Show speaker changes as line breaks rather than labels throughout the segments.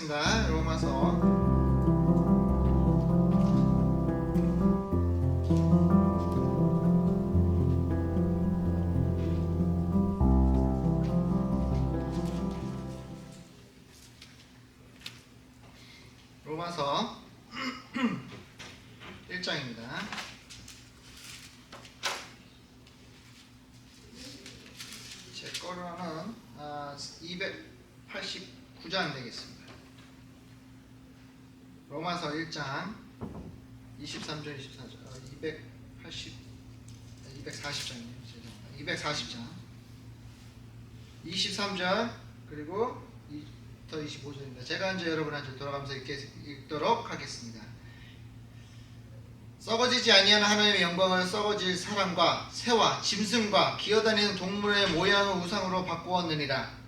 하겠습니다. 로마서 로마서 1장입니다. 제 거로는 289장 되겠습니다. 로마서 1장 23절 24절 240장이요. 240장 23절 그리고 더 25절입니다. 제가 이제 여러분한테 돌아가면서 읽도록 하겠습니다. 썩어지지 아니하는 하나님의 영광을 썩어질 사람과 새와 짐승과 기어다니는 동물의 모양을 우상으로 바꾸었느니라.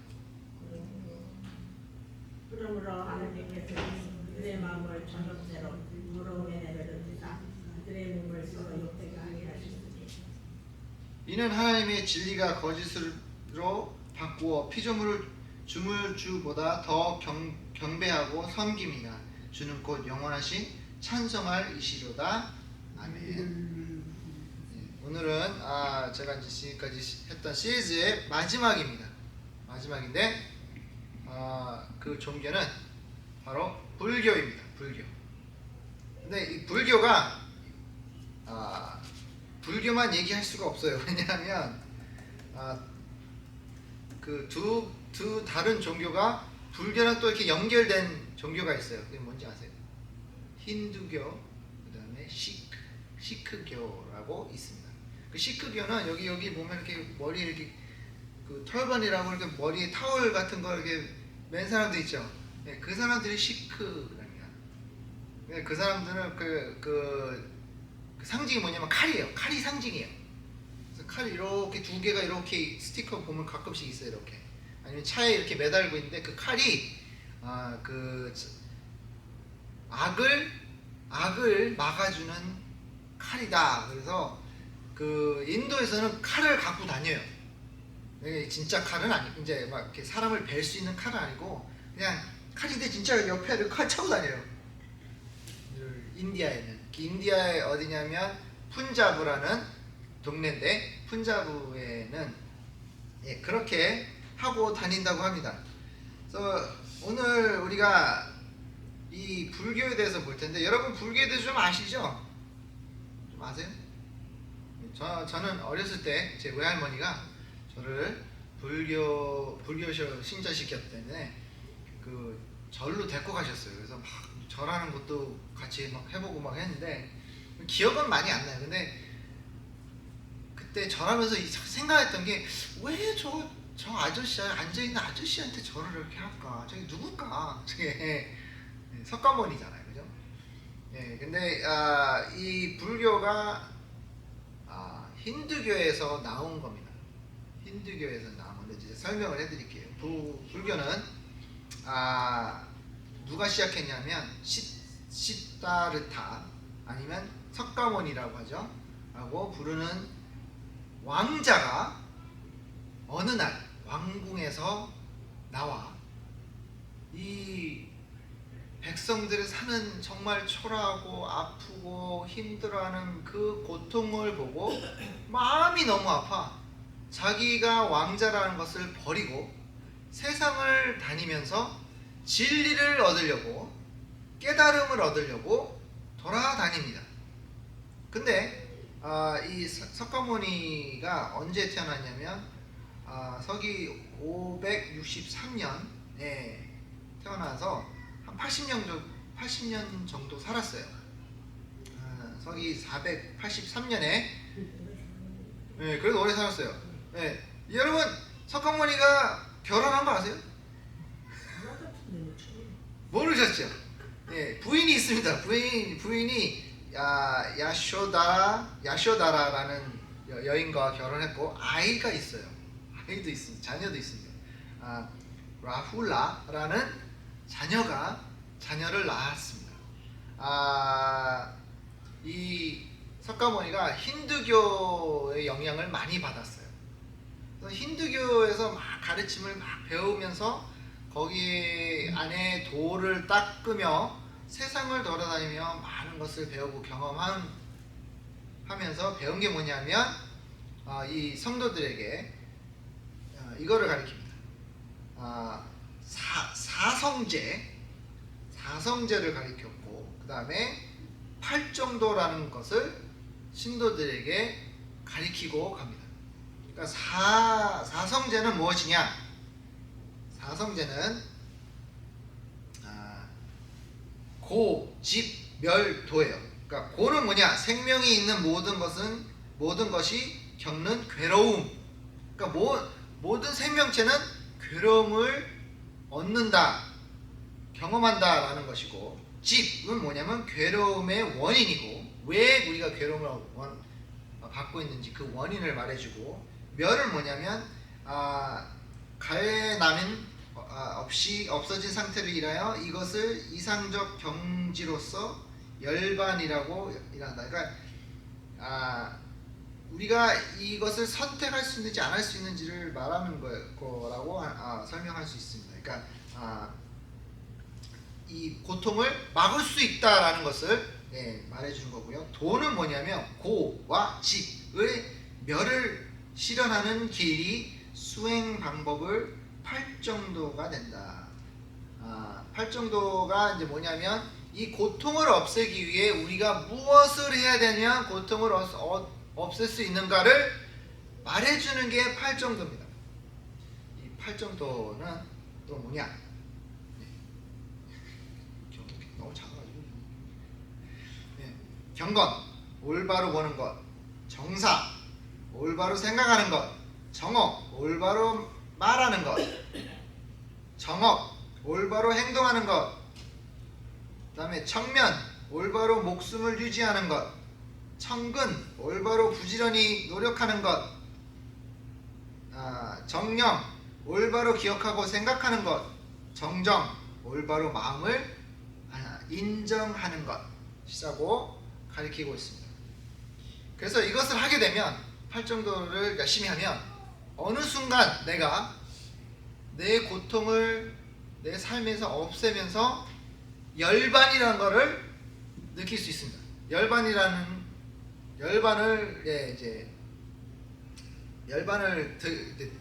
그러므로 하나님께서 그들의 마음을 전업대로 부러움에 내버려두사 그들의 몸을 서로 욕되게 하게 하셨으니
이는 하나님의 진리가 거짓으로 바꾸어 피조물을 주물 주보다 더 경배하고 섬김이나 주는 곧 영원하신 찬송할 이시로다. 아멘. 오늘은 제가 이제 지금까지 했던 시리즈의 마지막입니다. 마지막인데 그 종교는 바로 불교입니다. 불교. 근데 이 불교가 불교만 얘기할 수가 없어요. 왜냐하면 그 두 다른 종교가 불교랑 또 이렇게 연결된 종교가 있어요. 그게 뭔지 아세요? 힌두교, 그 다음에 시크교라고 있습니다. 그 시크교는 여기 보면 이렇게 머리에 이렇게 그 털번이라고 이렇게 머리에 타월 같은 거 이렇게 맨 사람들 있죠. 네, 그 사람들이 시크랍니다. 그 사람들은 그 상징이 뭐냐면 칼이에요. 칼이 상징이에요. 그래서 칼 이렇게 두 개가 이렇게 스티커 보면 가끔씩 있어요. 이렇게 아니면 차에 이렇게 매달고 있는데 그 칼이 그 악을 막아주는 칼이다. 그래서 그 인도에서는 칼을 갖고 다녀요. 진짜 칼은 아니고 이제 막 이렇게 사람을 벨 수 있는 칼은 아니고 그냥 칼인데 진짜 옆에 칼 차고 다녀요. 인디아에 어디냐면 푼자브라는 동네인데 푼자브에는 그렇게 하고 다닌다고 합니다. 그래서 오늘 우리가 이 불교에 대해서 볼 텐데 여러분 불교에 대해서 좀 아시죠? 좀 아세요? 저는 어렸을 때 제 외할머니가 저를 불교 신자시켰기 때문에 그 절로 데리고 가셨어요. 그래서 막 절하는 것도 같이 막 해보고 막 했는데 기억은 많이 안 나요. 근데 그때 절하면서 생각했던 게 왜 저 아저씨 앉아있는 아저씨한테 절을 이렇게 할까? 저게 누굴까? 저게 석가모니잖아요, 그죠? 예, 근데 이 불교가 힌두교에서 나온 겁니다. 힌두교에서 나온 건데 이제 설명을 해드릴게요. 불교는 누가 시작했냐면 시다르타 아니면 석가모니라고 하죠. 라고 부르는 왕자가 어느 날 왕궁에서 나와 이 백성들이 사는 정말 초라하고 아프고 힘들어하는 그 고통을 보고 마음이 너무 아파 자기가 왕자라는 것을 버리고 세상을 다니면서 진리를 얻으려고 깨달음을 얻으려고 돌아다닙니다. 근데 이 석가모니가 언제 태어났냐면 서기 563년에 태어나서 한 80년 정도 살았어요. 서기 483년에 그래도 오래 살았어요. 여러분 석가모니가 결혼한 거 아세요? 모르셨죠? 부인이 있습니다. 부인이 야쇼다라는 여인과 결혼했고 아이가 있어요. 아이도 있습니다. 자녀도 있습니다. 라훌라라는 자녀를 낳았습니다. 이 석가모니가 힌두교의 영향을 많이 받았어요. 그래서 힌두교에서 막 가르침을 막 배우면서 거기 안에 도를 닦으며 세상을 돌아다니며 많은 것을 배우고 경험하면서 배운 게 뭐냐면 이 성도들에게 이거를 가르칩니다. 사성제를 가르쳤고, 그 다음에 팔정도라는 것을 신도들에게 가르치고 갑니다. 그러니까 사성제는 무엇이냐? 사성제는 고, 집, 멸, 도예요. 그러니까 고는 뭐냐? 생명이 있는 모든 것이 겪는 괴로움. 그러니까 모든 생명체는 괴로움을 얻는다, 경험한다라는 것이고, 집은 뭐냐면 괴로움의 원인이고, 왜 우리가 괴로움을 받고 있는지 그 원인을 말해주고, 멸은 뭐냐면 가해남인 없이 없어진 상태를 인하여 이것을 이상적 경지로서 열반이라고 일한다. 그러니까 우리가 이것을 선택할 수 있는지 안 할 수 있는지를 말하는 거라고 설명할 수 있습니다. 그러니까 이 고통을 막을 수 있다라는 것을 말해주는 거고요. 도는 뭐냐면 고와 집의 멸을 실현하는 길이 수행 방법을 팔정도가 된다. 팔정도가 이제 뭐냐면 이 고통을 없애기 위해 우리가 무엇을 해야 되냐, 고통을 없앨 수 있는가를 말해주는 게 팔정도입니다. 이 팔정도는 또 뭐냐? 너무 작아가지고. 경건, 올바로 보는 것. 정사, 올바로 생각하는 것. 정업, 올바로 말하는 것. 정업, 올바로 행동하는 것. 그 다음에 청면, 올바로 목숨을 유지하는 것. 청근, 올바로 부지런히 노력하는 것. 정령, 올바로 기억하고 생각하는 것. 정정, 올바로 마음을 인정하는 것이라고 가리키고 있습니다. 그래서 이것을 하게 되면, 팔정도를 열심히 하면 어느 순간 내가 내 고통을 내 삶에서 없애면서 열반이라는 것을 느낄 수 있습니다. 열반을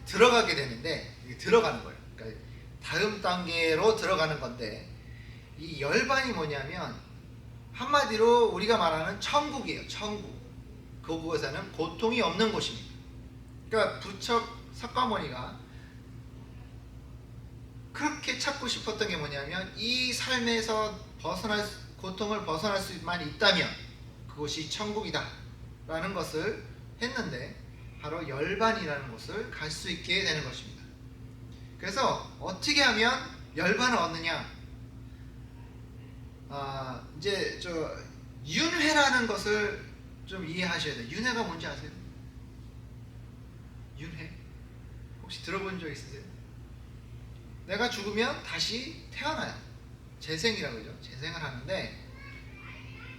들어가게 되는데, 들어가는 거예요. 그러니까 다음 단계로 들어가는 건데, 이 열반이 뭐냐면 한마디로 우리가 말하는 천국이에요. 천국. 그곳에는 고통이 없는 곳입니다. 그러니까 부척 석가모니가 그렇게 찾고 싶었던 게 뭐냐면, 이 삶에서 고통을 벗어날 수만 있다면 그곳이 천국이다 라는 것을 했는데, 바로 열반이라는 곳을 갈 수 있게 되는 것입니다. 그래서 어떻게 하면 열반을 얻느냐? 이제 윤회라는 것을 좀 이해하셔야 돼요. 윤회가 뭔지 아세요? 윤회? 혹시 들어본 적 있으세요? 내가 죽으면 다시 태어나요. 재생이라고 그러죠. 재생을 하는데,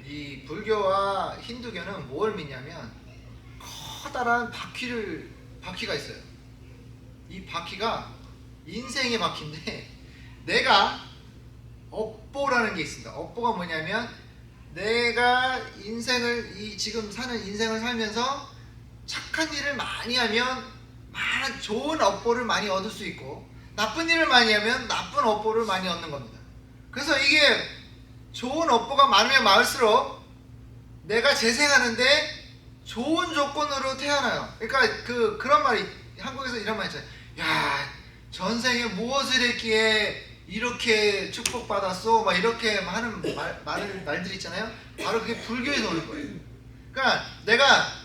이 불교와 힌두교는 뭘 믿냐면 커다란 바퀴가 있어요. 이 바퀴가 인생의 바퀴인데, 내가 업보라는 게 있습니다. 업보가 뭐냐면, 내가 지금 사는 인생을 살면서 착한 일을 많이 하면 많은 좋은 업보를 많이 얻을 수 있고, 나쁜 일을 많이 하면 나쁜 업보를 많이 얻는 겁니다. 그래서 이게 좋은 업보가 많으면 많을수록 내가 재생하는데 좋은 조건으로 태어나요. 그러니까 그런 말이, 한국에서 이런 말 있잖아요. 야, 전생에 무엇을 했기에 이렇게 축복받았어? 막 이렇게 하는 말들 있잖아요. 바로 그게 불교에서 오는 거예요. 그러니까 내가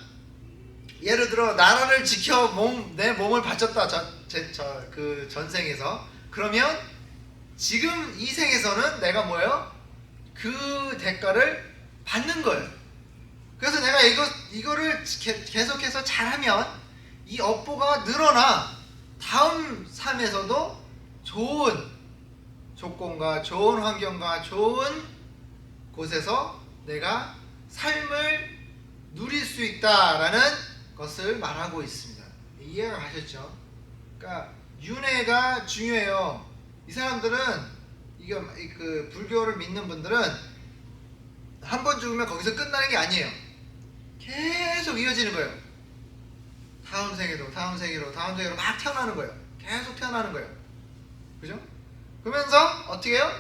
예를 들어 나라를 지켜 내 몸을 바쳤다. 그 전생에서. 그러면 지금 이 생에서는 내가 뭐예요? 그 대가를 받는 거예요. 그래서 내가 이거를 계속해서 잘하면 이 업보가 늘어나 다음 삶에서도 좋은 조건과 좋은 환경과 좋은 곳에서 내가 삶을 누릴 수 있다라는 것을 말하고 있습니다. 이해가 가셨죠? 그러니까 윤회가 중요해요. 이 사람들은 이거 그 불교를 믿는 분들은 한 번 죽으면 거기서 끝나는 게 아니에요. 계속 이어지는 거예요. 다음 생에도 다음 생에도 다음 생에도 막 태어나는 거예요. 계속 태어나는 거예요. 그죠? 그러면서 어떻게 해요?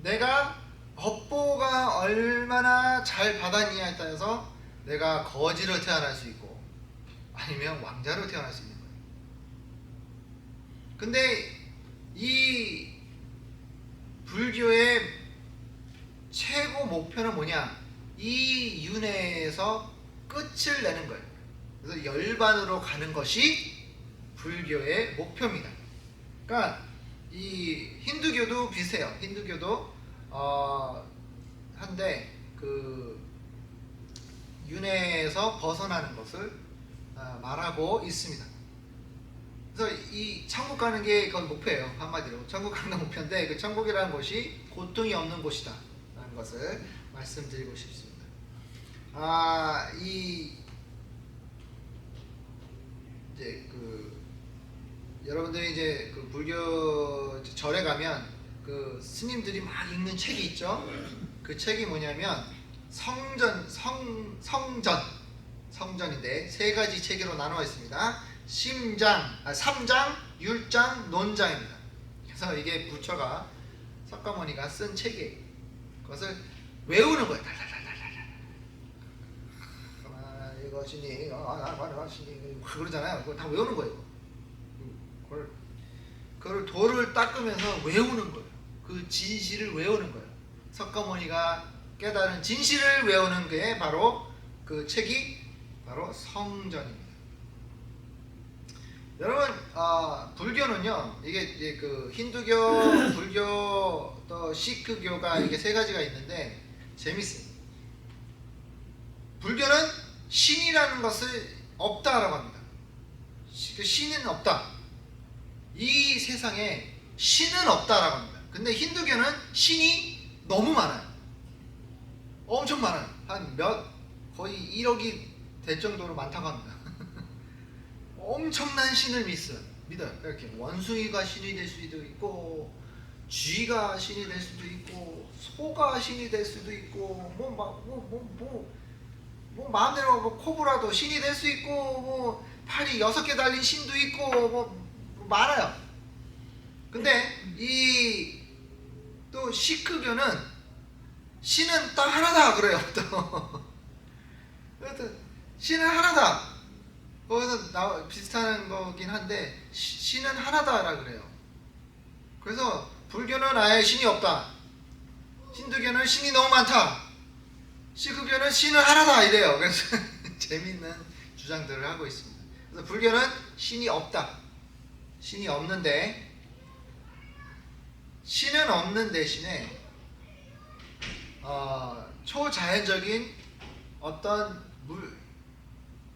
내가 업보가 얼마나 잘 받았느냐에 따라서 내가 거지로 태어날 수 있고 아니면 왕자로 태어날 수 있는 거예요. 근데 이 불교의 최고 목표는 뭐냐? 이 윤회에서 끝을 내는 거예요. 그래서 열반으로 가는 것이 불교의 목표입니다. 그러니까 이 힌두교도 비슷해요. 힌두교도 한데 그 윤회에서 벗어나는 것을 말하고 있습니다. 그래서 이 천국 가는 게 그건 목표예요. 한마디로 천국 가는 게 목표인데 그 천국이라는 곳이 고통이 없는 곳이다 라는 것을 말씀드리고 싶습니다. 이제 그 여러분들이 이제 그 불교 절에 가면 그 스님들이 막 읽는 책이 있죠. 그 책이 뭐냐면 성전인데 세 가지 체계로 나누어 있습니다. 삼장, 율장, 논장입니다. 그래서 이게 부처가 석가모니가 쓴 책이에요. 그것을 외우는 거예요. 이것이니 그러잖아요. 그걸 다 외우는 거예요. 그걸 돌을 닦으면서 외우는 거예요. 그 진실을 외우는 거예요. 석가모니가 깨달은 진실을 외우는 게 바로 그 책이 바로 성전입니다. 여러분, 불교는요, 이게 그 힌두교, 불교, 또 시크교가 이게 세 가지가 있는데 재밌어요. 불교는 신이라는 것을 없다라고 합니다. 신은 없다. 이 세상에 신은 없다라고 합니다. 근데 힌두교는 신이 너무 많아요. 엄청 많아요. 거의 1억이 될 정도로 많다고 합니다. 엄청난 신을 믿어요. 이렇게 원숭이가 신이 될 수도 있고, 쥐가 신이 될 수도 있고, 소가 신이 될 수도 있고, 마음대로 코브라도 신이 될 수 있고, 팔이 6개 달린 신도 있고, 많아요. 근데 또 시크교는 신은 딱 하나다 그래요. 또 신은 하나다. 거기서 비슷한 거긴 한데 신은 하나다라 그래요. 그래서 불교는 아예 신이 없다. 힌두교는 신이 너무 많다. 시크교는 신은 하나다 이래요. 그래서 재밌는 주장들을 하고 있습니다. 그래서 불교는 신이 없다. 신이 없는데 신은 없는 대신에 초자연적인 어떤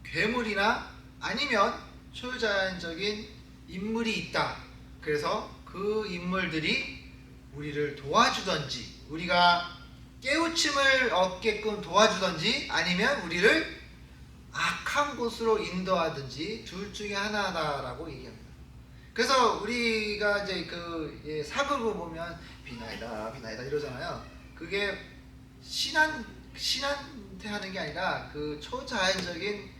괴물이나 아니면 초자연적인 인물이 있다. 그래서 그 인물들이 우리를 도와주던지 우리가 깨우침을 얻게끔 도와주던지 아니면 우리를 악한 곳으로 인도하든지 둘 중에 하나다라고 얘기합니다. 그래서 우리가 이제 그 사극을 보면 비나이다 이러잖아요. 그게 신한테 하는 게 아니라 그 초자연적인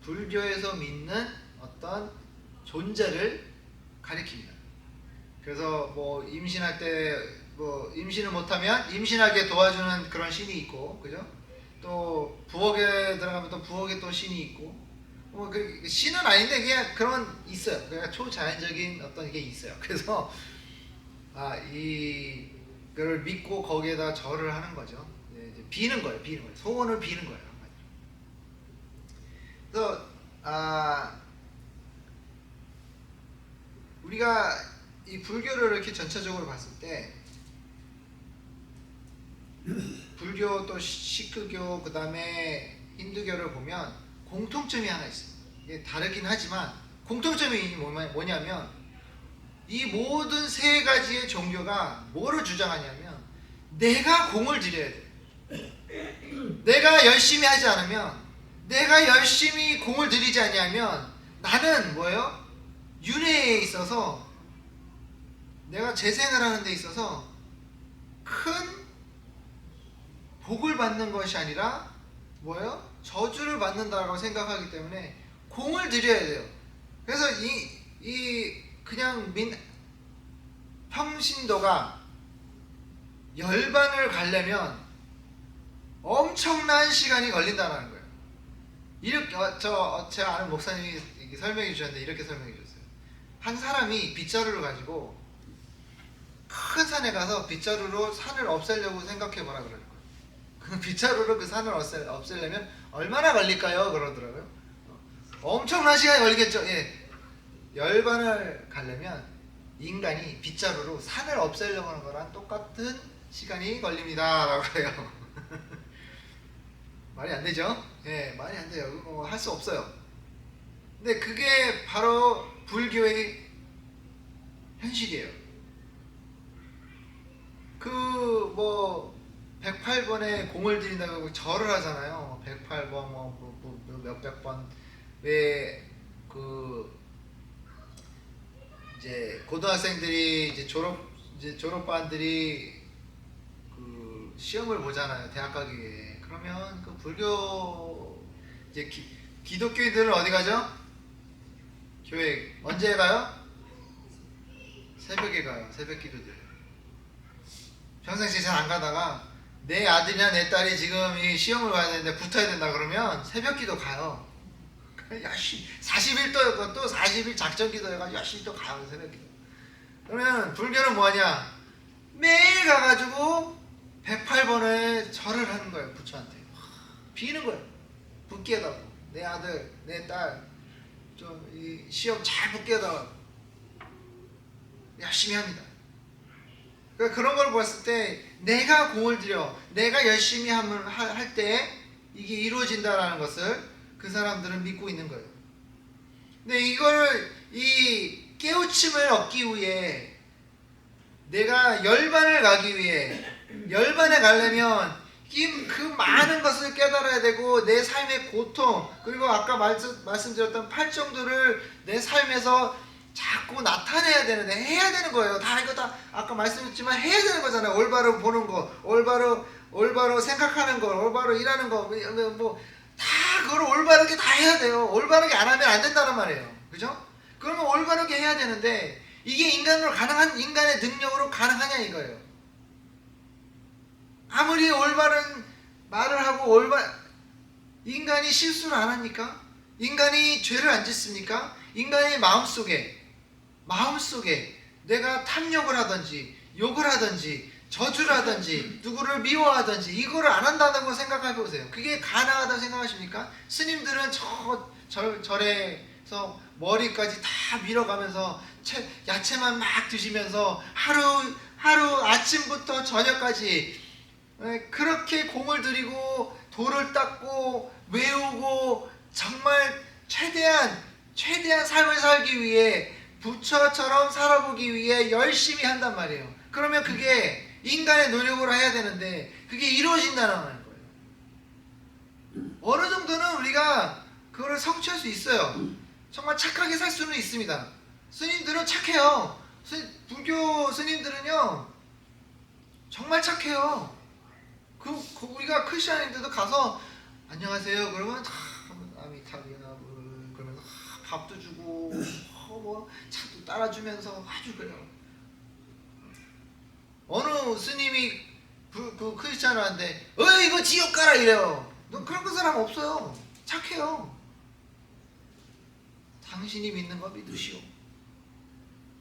불교에서 믿는 어떤 존재를 가리킵니다. 그래서 임신할 때 임신을 못하면 임신하게 도와주는 그런 신이 있고, 그죠? 또 부엌에 들어가면 또 부엌에 또 신이 있고, 그 신은 아닌데 그냥 그런 있어요. 그러니까 초자연적인 어떤 게 있어요. 그래서 이걸 믿고 거기에다 절을 하는 거죠. 이제 비는 거예요. 소원을 비는 거예요. 그래서 우리가 이 불교를 이렇게 전체적으로 봤을 때 불교 또 시크교 그 다음에 힌두교를 보면 공통점이 하나 있습니다. 이게 다르긴 하지만 공통점이 뭐냐면 이 모든 세 가지의 종교가 뭐를 주장하냐면 내가 공을 들여야 돼. 내가 열심히 하지 않으면, 내가 열심히 공을 들이지 않냐면 나는 윤회에 있어서 내가 재생을 하는 데 있어서 큰 복을 받는 것이 아니라 뭐예요? 저주를 받는다고 생각하기 때문에 공을 들여야 돼요. 그래서 그냥 평신도가 열반을 가려면 엄청난 시간이 걸린다는 거예요. 이렇게 제가 아는 목사님이 설명해 주셨는데 이렇게 설명해 주셨어요. 한 사람이 빗자루를 가지고 큰 산에 가서 빗자루로 산을 없애려고 생각해 보라 그러는 거예요. 그 빗자루로 그 산을 없애려면 얼마나 걸릴까요? 그러더라고요. 엄청난 시간이 걸리겠죠. 예. 열반을 가려면 인간이 빗자루로 산을 없애려고 하는 거랑 똑같은 시간이 걸립니다 라고 해요. 말이 안 되죠? 예, 말이 안 돼요. 할 수 없어요. 근데 그게 바로 불교의 현실이에요. 108번의 공을 들인다고 절을 하잖아요. 108번 몇백 번. 왜 이제 고등학생들이 이제 졸업반들이 시험을 보잖아요. 대학 가기 위해. 그러면 그 불교 이제 기독교인들은 어디 가죠? 교회 언제 가요? 새벽에 가요. 새벽 기도들. 평상시에 잘 안 가다가 내 아들이나 내 딸이 지금 이 시험을 봐야 되는데 붙어야 된다 그러면 새벽 기도 가요. 열심히 40일 또 40일 작전 기도 해가지고 열심히 또 가요. 새벽 기도. 그러면 불교는 뭐하냐? 매일 가가지고 108번을 절을 하는 거예요. 부처한테 비는 거예요. 붙게 해달라고. 내 아들 내 딸 좀 이 시험 잘 붙게 해달라고 열심히 합니다. 그러니까 그런 걸 봤을 때 내가 공을 들여 내가 열심히 할 때 이게 이루어진다라는 것을 그 사람들은 믿고 있는 거예요. 근데 이 깨우침을 얻기 위해 내가 열반을 가기 위해 열반에 가려면 그 많은 것을 깨달아야 되고 내 삶의 고통 그리고 아까 말씀드렸던 팔정도를 내 삶에서 자꾸 나타내야 되는데 해야 되는 거예요. 이거 다 아까 말씀드렸지만 해야 되는 거잖아요. 올바로 보는 거, 올바로 생각하는 거, 올바로 일하는 거, 다 그걸 올바르게 다 해야 돼요. 올바르게 안 하면 안 된다는 말이에요. 그죠? 그러면 올바르게 해야 되는데 이게 인간의 능력으로 가능하냐 이거예요. 아무리 올바른 말을 하고 인간이 실수를 안 합니까? 인간이 죄를 안 짓습니까? 인간의 마음속에 내가 탐욕을 하든지 욕을 하든지 저주를 하든지 누구를 미워하든지 이거를 안 한다는 걸 생각해 보세요. 그게 가능하다고 생각하십니까? 스님들은 절에서 머리까지 다 밀어가면서 야채만 막 드시면서 하루 아침부터 저녁까지 그렇게 공을 들이고 돌을 닦고 외우고 정말 최대한 삶을 살기 위해 부처처럼 살아보기 위해 열심히 한단 말이에요. 그러면 그게 인간의 노력으로 해야 되는데 그게 이루어진다는 거예요. 어느 정도는 우리가 그거를 성취할 수 있어요. 정말 착하게 살 수는 있습니다. 스님들은 착해요. 불교 스님들은요 정말 착해요. 우리가 크리스천인데도 가서 안녕하세요 그러면 아미타비나 그러면서 밥도 주고 차도 따라주면서 아주 그래요. 어느 스님이 그 크리스천한테 이거 지옥 가라 이래요. 너 그런 사람 없어요. 착해요. 당신이 믿는 거 믿으시오.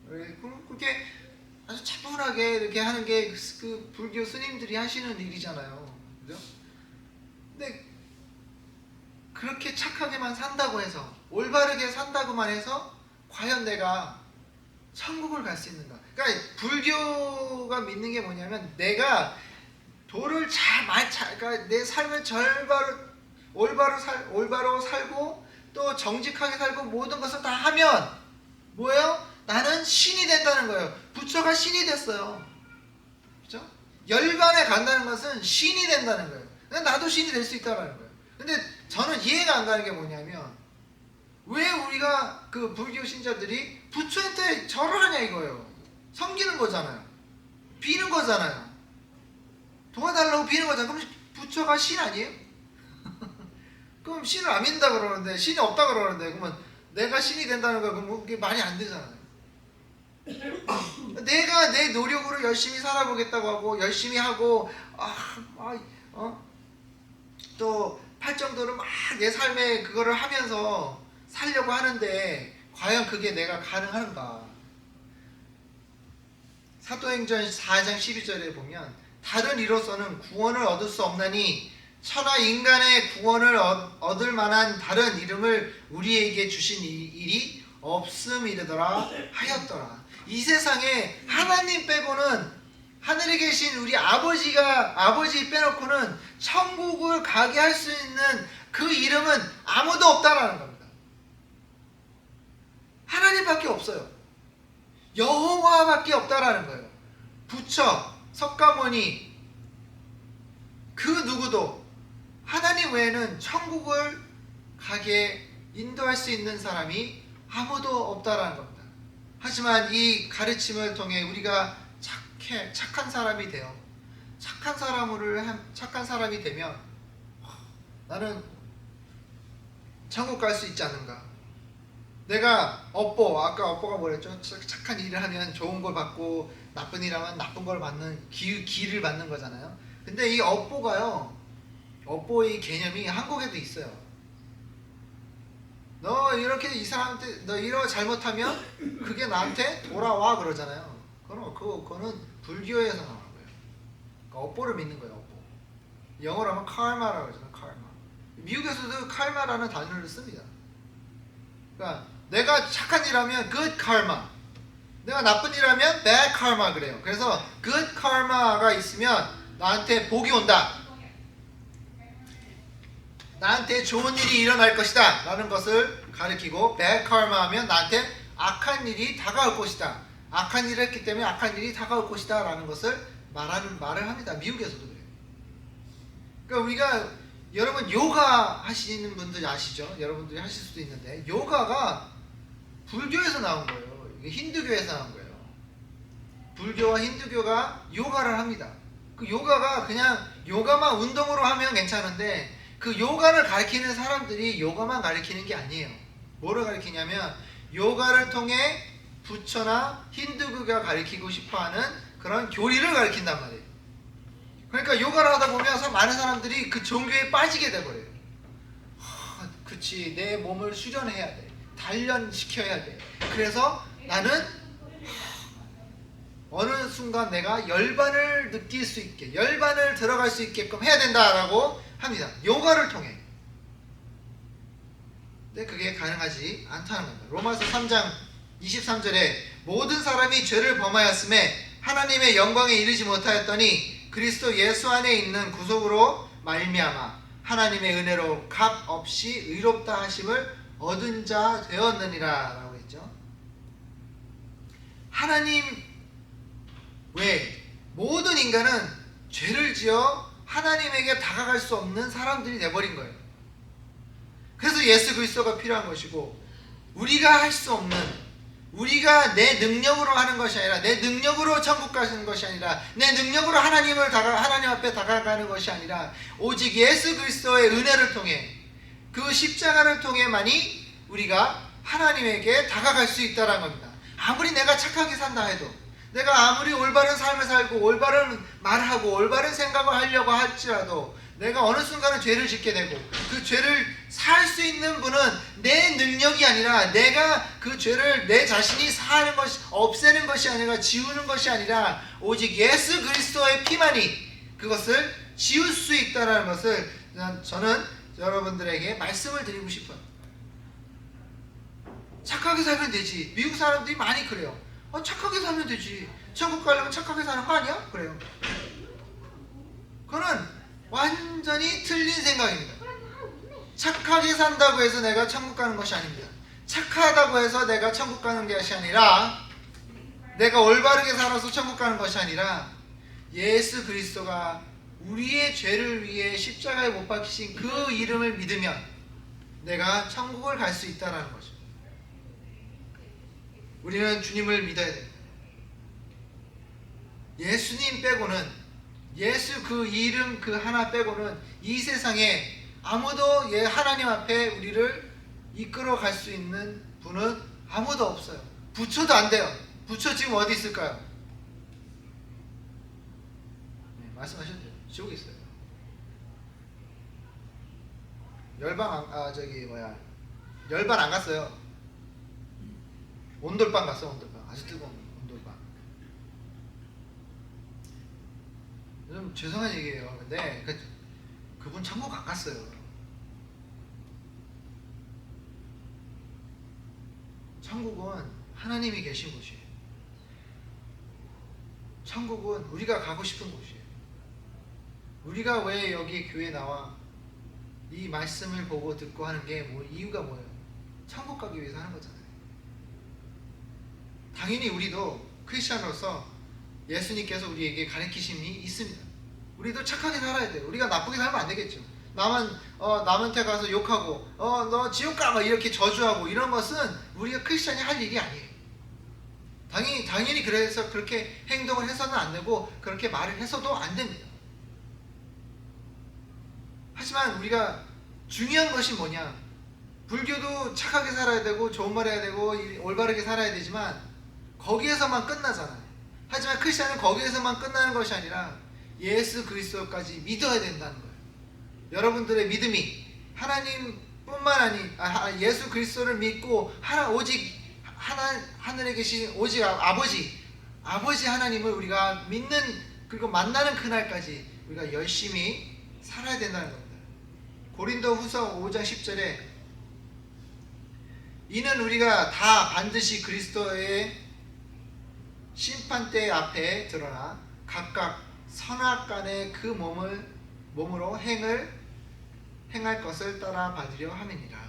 그렇게 아주 차분하게 이렇게 하는 게 그 불교 스님들이 하시는 일이잖아요. 그죠? 근데 그렇게 착하게만 산다고 해서 올바르게 산다고만 해서 과연 내가 천국을 갈 수 있는가? 그러니까 불교가 믿는 게 뭐냐면 내가 도를 그러니까 내 삶을 올바로 살고 또 정직하게 살고 모든 것을 다 하면 뭐예요? 나는 신이 된다는 거예요. 부처가 신이 됐어요. 그렇죠? 열반에 간다는 것은 신이 된다는 거예요. 나도 신이 될 수 있다는 거예요. 근데 저는 이해가 안 가는 게 뭐냐면 왜 우리가 그 불교 신자들이 부처한테 절을 하냐 이거예요. 섬기는 거잖아요. 비는 거잖아요. 도와달라고 비는 거잖아요. 그럼 부처가 신 아니에요? 그럼 신을 안 믿는다 그러는데, 신이 없다 그러는데, 그러면 내가 신이 된다는 거, 그럼 그게 말이 안 되잖아요. 내가 내 노력으로 열심히 살아보겠다고 하고 열심히 하고 또 팔정도를 막 내 삶에 그거를 하면서 살려고 하는데 과연 그게 내가 가능한가? 사도행전 4장 12절에 보면 다른 이로서는 구원을 얻을 수 없나니 천하 인간의 구원을 얻을 만한 다른 이름을 우리에게 주신 일이 없음이더라 하였더라. 이 세상에 하나님 빼고는, 하늘에 계신 우리 아버지 빼놓고는 천국을 가게 할 수 있는 그 이름은 아무도 없다라는 겁니다. 하나님밖에 없어요. 여호와밖에 없다라는 거예요. 부처, 석가모니, 그 누구도 하나님 외에는 천국을 가게 인도할 수 있는 사람이 아무도 없다라는 겁니다. 하지만 이 가르침을 통해 우리가 착한 사람이 되어 착한 사람이 되면 나는 천국 갈 수 있지 않는가? 내가 아까 업보가 뭐랬죠? 착한 일을 하면 좋은 걸 받고 나쁜 일 하면 나쁜 걸 받는 기를 받는 거잖아요. 근데 이 업보의 개념이 한국에도 있어요. 너 이렇게 이 사람한테 너 이거 잘못하면 그게 나한테 돌아와 그러잖아요. 그거는 불교에서 나오는 거예요. 그러니까 업보를 믿는 거예요. 업보. 영어로 하면 카르마라고 하잖아요. 카르마. 미국에서도 카르마라는 단어를 씁니다. 그러니까 내가 착한 일 하면 good karma, 내가 나쁜 일 하면 bad karma 그래요. 그래서 good karma가 있으면 나한테 복이 온다, 나한테 좋은 일이 일어날 것이다 라는 것을 가리키고, bad karma 하면 나한테 악한 일이 다가올 것이다, 악한 일을 했기 때문에 악한 일이 다가올 것이다 라는 것을 말을 합니다. 미국에서도 그래요. 그러니까 우리가, 여러분 요가 하시는 분들 아시죠? 여러분들이 하실 수도 있는데 요가가 불교에서 나온 거예요. 힌두교에서 나온 거예요. 불교와 힌두교가 요가를 합니다. 그 요가가 그냥 요가만 운동으로 하면 괜찮은데, 그 요가를 가르치는 사람들이 요가만 가르치는 게 아니에요. 뭐를 가르치냐면 요가를 통해 부처나 힌두교가 가르치고 싶어하는 그런 교리를 가르친단 말이에요. 그러니까 요가를 하다 보면 많은 사람들이 그 종교에 빠지게 돼버려요. 그치, 내 몸을 수련해야 돼, 단련시켜야 돼. 그래서 나는 어느 순간 내가 열반을 느낄 수 있게, 열반을 들어갈 수 있게끔 해야 된다라고 합니다. 요가를 통해. 근데 그게 가능하지 않다는 겁니다. 로마서 3장 23절에 모든 사람이 죄를 범하였음에 하나님의 영광에 이르지 못하였더니 그리스도 예수 안에 있는 구속으로 말미암아 하나님의 은혜로 값 없이 의롭다 하심을 얻은 자 되었느니라 라고 했죠. 하나님 외에 모든 인간은 죄를 지어 하나님에게 다가갈 수 없는 사람들이 돼버린 거예요. 그래서 예수 그리스도가 필요한 것이고, 우리가 할 수 없는, 우리가 내 능력으로 하는 것이 아니라, 내 능력으로 천국 가시는 것이 아니라, 내 능력으로 하나님 앞에 다가가는 것이 아니라 오직 예수 그리스도의 은혜를 통해, 그 십자가를 통해만이 우리가 하나님에게 다가갈 수 있다는 겁니다. 아무리 내가 착하게 산다 해도, 내가 아무리 올바른 삶을 살고 올바른 말을 하고 올바른 생각을 하려고 할지라도 내가 어느 순간은 죄를 짓게 되고, 그 죄를 살 수 있는 분은 내 능력이 아니라, 내가 그 죄를 내 자신이 사는 것이, 없애는 것이 아니라, 지우는 것이 아니라 오직 예수 그리스도의 피만이 그것을 지울 수 있다는 것을 저는 여러분들에게 말씀을 드리고 싶어요. 착하게 살면 되지. 미국 사람들이 많이 그래요. 착하게 살면 되지. 천국 가려면 착하게 사는 거 아니야? 그래요. 그거는 완전히 틀린 생각입니다. 착하게 산다고 해서 내가 천국 가는 것이 아닙니다. 착하다고 해서 내가 천국 가는 것이 아니라, 내가 올바르게 살아서 천국 가는 것이 아니라, 예수 그리스도가 우리의 죄를 위해 십자가에 못 박히신 그 이름을 믿으면 내가 천국을 갈 수 있다는 거죠. 우리는 주님을 믿어야 됩니다. 예수님 빼고는, 예수 그 이름 그 하나 빼고는 이 세상에 아무도 하나님 앞에 우리를 이끌어 갈 수 있는 분은 아무도 없어요. 부처도 안 돼요. 부처 지금 어디 있을까요? 네, 말씀하셨죠. 지옥에 있어요. 열방 열반 안 갔어요. 온돌방 갔어요. 온돌방. 아주 뜨거운 온돌방. 좀 죄송한 얘기예요. 근데 그분 천국 안 갔어요. 천국은 하나님이 계신 곳이에요. 천국은 우리가 가고 싶은 곳이에요. 우리가 왜 여기 교회에 나와 이 말씀을 보고 듣고 하는 게 이유가 뭐예요? 천국 가기 위해서 하는 거잖아요. 당연히 우리도 크리스천으로서 예수님께서 우리에게 가르치심이 있습니다. 우리도 착하게 살아야 돼요. 우리가 나쁘게 살면 안 되겠죠. 남한테 가서 욕하고 너 지옥 가! 막 이렇게 저주하고 이런 것은 우리가 크리스천이 할 일이 아니에요. 당연히 그래서 그렇게 행동을 해서는 안 되고 그렇게 말을 해서도 안 됩니다. 하지만 우리가 중요한 것이 뭐냐? 불교도 착하게 살아야 되고 좋은 말 해야 되고 올바르게 살아야 되지만 거기에서만 끝나잖아요. 하지만 크리스천은 거기에서만 끝나는 것이 아니라 예수 그리스도까지 믿어야 된다는 거예요. 여러분들의 믿음이 하나님뿐만 아니 예수 그리스도를 믿고 오직 하늘에 계신 오직 아버지 하나님을 우리가 믿는 그리고 만나는 그날까지 우리가 열심히 살아야 된다는 겁니다. 고린도후서 5장 10절에 이는 우리가 다 반드시 그리스도의 심판대 앞에 드러나 각각 선악간의 그 몸으로 행할 것을 따라 받으려 함이니라.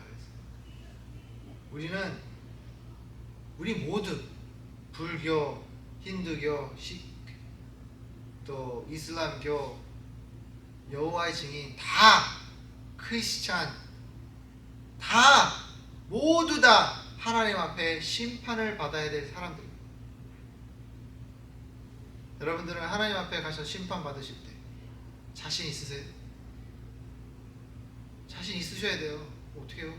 우리 모두 불교, 힌두교, 또 이슬람교, 여호와의 증인 다 크리스찬 모두 다 하나님 앞에 심판을 받아야 될 사람들입니다. 여러분들은 하나님 앞에 가서 심판 받으실 때 자신 있으세요? 자신 있으셔야 돼요. 어떻게 해요?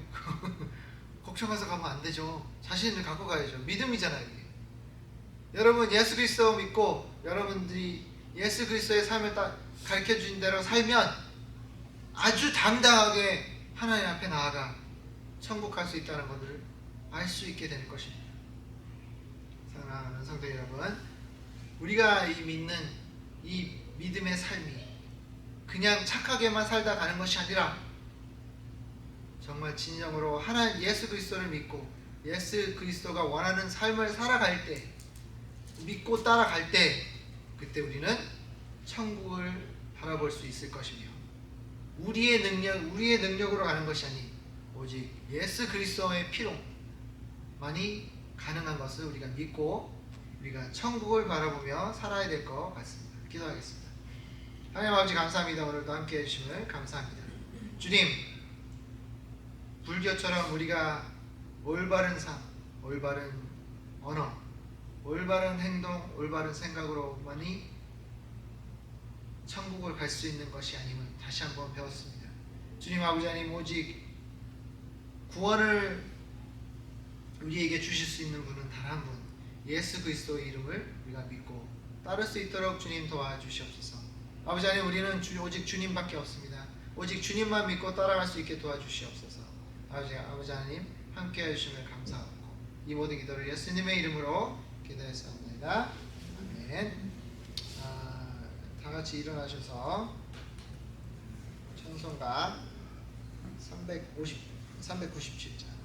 걱정해서 가면 안 되죠. 자신을 갖고 가야죠. 믿음이잖아요. 이게. 여러분 예수 그리스도 믿고 여러분들이 예수 그리스도의 삶을 딱 가르쳐 주신 대로 살면 아주 당당하게 하나님 앞에 나아가 천국 갈 수 있다는 것을 알 수 있게 될 것입니다. 사랑하는 성도 여러분, 우리가 믿는 이 믿음의 삶이 그냥 착하게만 살다 가는 것이 아니라 정말 진정으로 예수 그리스도를 믿고 예수 그리스도가 원하는 삶을 살아갈 때, 믿고 따라갈 때, 그때 우리는 천국을 바라볼 수 있을 것이며 우리의 능력으로 가는 것이 아닌 오직 예수 그리스도의 피로만이 가능한 것을 우리가 믿고 우리가 천국을 바라보며 살아야 될 것 같습니다. 기도하겠습니다. 하나님 아버지 감사합니다. 오늘도 함께 해주심을 감사합니다. 주님, 불교처럼 우리가 올바른 삶, 올바른 언어, 올바른 행동, 올바른 생각으로만이 천국을 갈 수 있는 것이 아님을 다시 한번 배웠습니다. 주님 아버지 하나님, 오직 구원을 우리에게 주실 수 있는 분은 단 한 분, 예수 그리스도의 이름을 우리가 믿고 따를 수 있도록 주님 도와주시옵소서. 아버지 하나님, 우리는 오직 주님밖에 없습니다. 오직 주님만 믿고 따라갈 수 있게 도와주시옵소서. 아버지 하나님, 함께 해주심을 감사하고 이 모든 기도를 예수님의 이름으로 기도했사옵나이다. 아멘. 다 같이 일어나셔서 찬송가 397장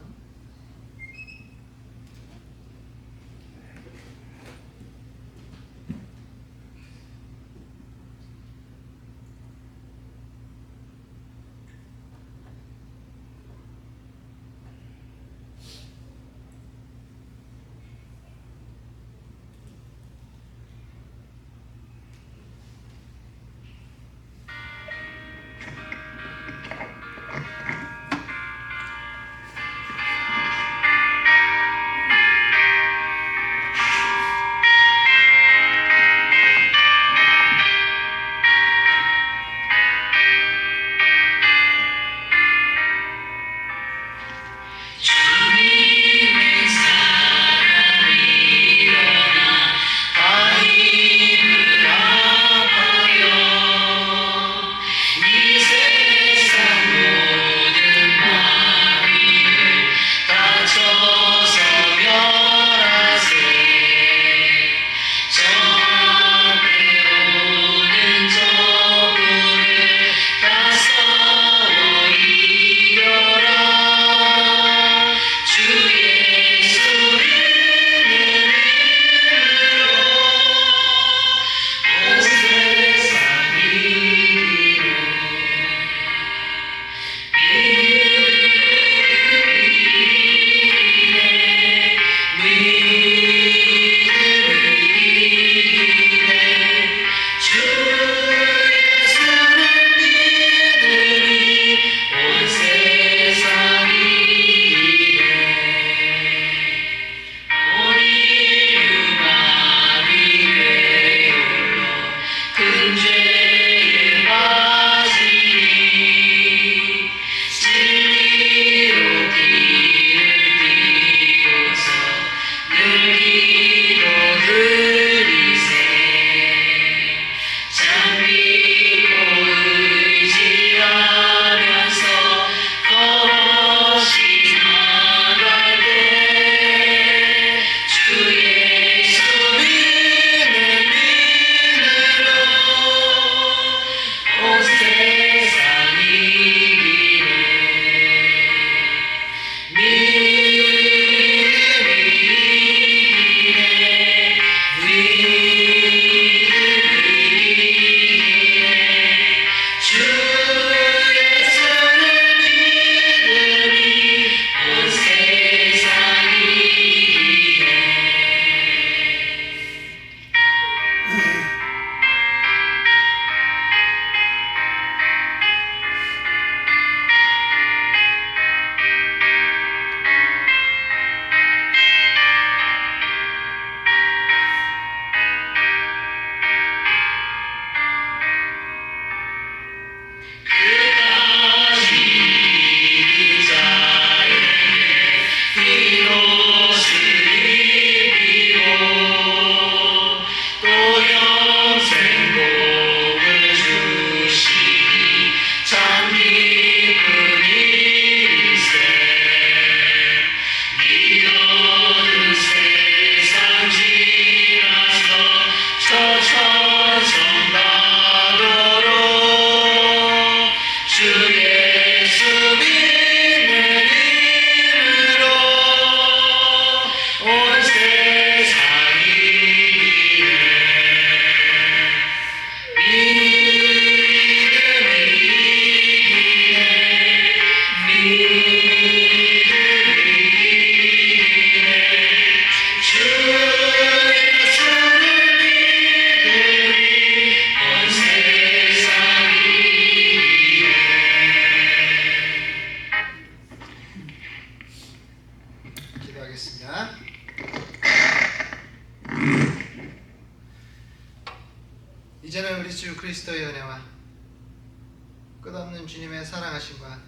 끝없는 주님의 사랑하심과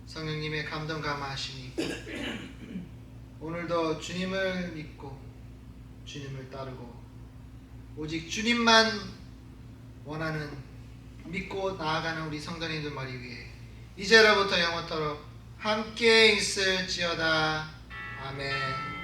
성령님의 감동 감화하심이 오늘도 주님을 믿고 주님을 따르고 오직 주님만 원하는 믿고 나아가는 우리 성도님들 머리 위에 이제로부터 영원토록 함께 있을지어다. 아멘.